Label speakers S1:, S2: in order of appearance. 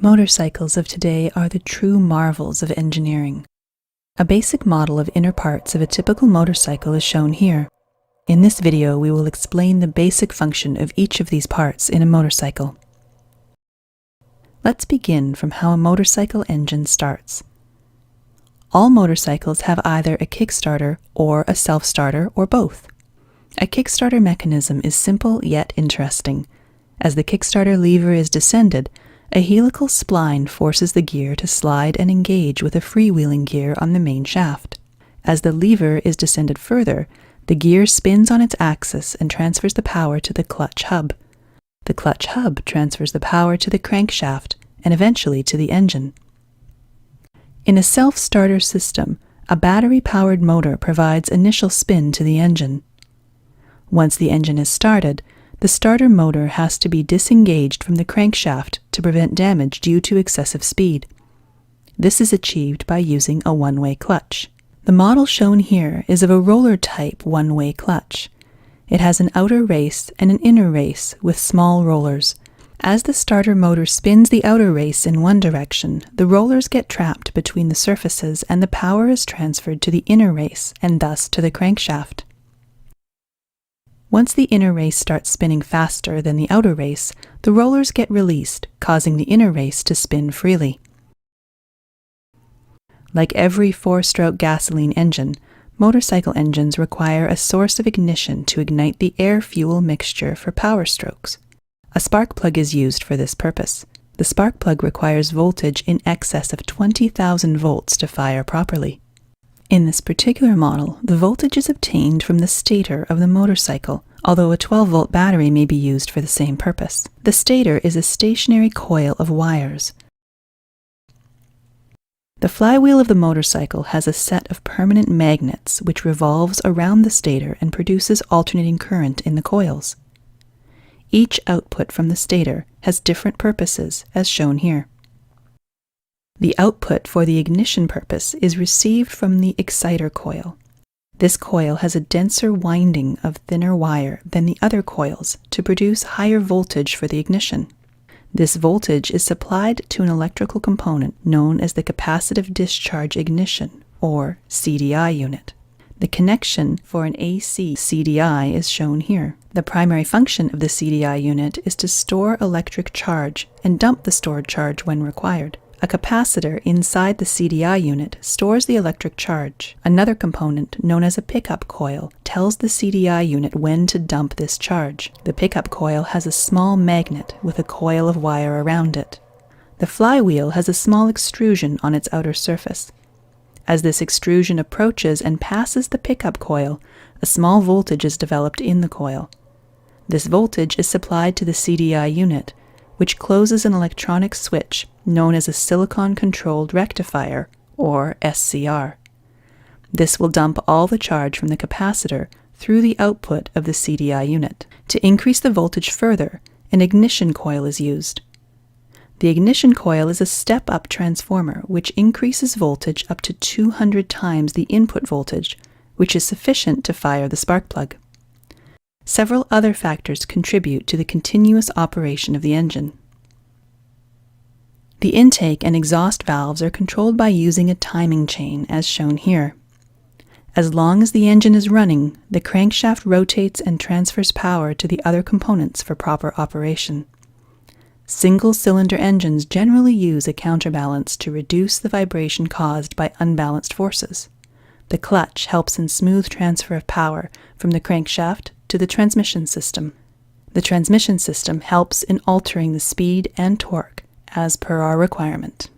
S1: Motorcycles of today are the true marvels of engineering. A basic model of inner parts of a typical motorcycle is shown here. In this video, we will explain the basic function of each of these parts in a motorcycle. Let's begin from how a motorcycle engine starts. All motorcycles have either a kickstarter or a self-starter or both. A kickstarter mechanism is simple yet interesting. As the kickstarter lever is descended, a helical spline forces the gear to slide and engage with a freewheeling gear on the main shaft. As the lever is descended further, the gear spins on its axis and transfers the power to the clutch hub. The clutch hub transfers the power to the crankshaft and eventually to the engine. In a self-starter system, a battery-powered motor provides initial spin to the engine. Once the engine is started, the starter motor has to be disengaged from the crankshaft to prevent damage due to excessive speed. This is achieved by using a one-way clutch. The model shown here is of a roller-type one-way clutch. It has an outer race and an inner race with small rollers. As the starter motor spins the outer race in one direction, the rollers get trapped between the surfaces and the power is transferred to the inner race and thus to the crankshaft. Once the inner race starts spinning faster than the outer race, the rollers get released, causing the inner race to spin freely. Like every four-stroke gasoline engine, motorcycle engines require a source of ignition to ignite the air-fuel mixture for power strokes. A spark plug is used for this purpose. The spark plug requires voltage in excess of 20,000 volts to fire properly. In this particular model, the voltage is obtained from the stator of the motorcycle, although a 12-volt battery may be used for the same purpose. The stator is a stationary coil of wires. The flywheel of the motorcycle has a set of permanent magnets which revolves around the stator and produces alternating current in the coils. Each output from the stator has different purposes, as shown here. The output for the ignition purpose is received from the exciter coil. This coil has a denser winding of thinner wire than the other coils to produce higher voltage for the ignition. This voltage is supplied to an electrical component known as the capacitive discharge ignition, or CDI unit. The connection for an AC CDI is shown here. The primary function of the CDI unit is to store electric charge and dump the stored charge when required. A capacitor inside the CDI unit stores the electric charge. Another component, known as a pickup coil, tells the CDI unit when to dump this charge. The pickup coil has a small magnet with a coil of wire around it. The flywheel has a small extrusion on its outer surface. As this extrusion approaches and passes the pickup coil, a small voltage is developed in the coil. This voltage is supplied to the CDI unit, which closes an electronic switch known as a silicon-controlled rectifier, or SCR. This will dump all the charge from the capacitor through the output of the CDI unit. To increase the voltage further, an ignition coil is used. The ignition coil is a step-up transformer which increases voltage up to 200 times the input voltage, which is sufficient to fire the spark plug. Several other factors contribute to the continuous operation of the engine. The intake and exhaust valves are controlled by using a timing chain, as shown here. As long as the engine is running, the crankshaft rotates and transfers power to the other components for proper operation. Single-cylinder engines generally use a counterbalance to reduce the vibration caused by unbalanced forces. The clutch helps in smooth transfer of power from the crankshaft to the transmission system. The transmission system helps in altering the speed and torque as per our requirement.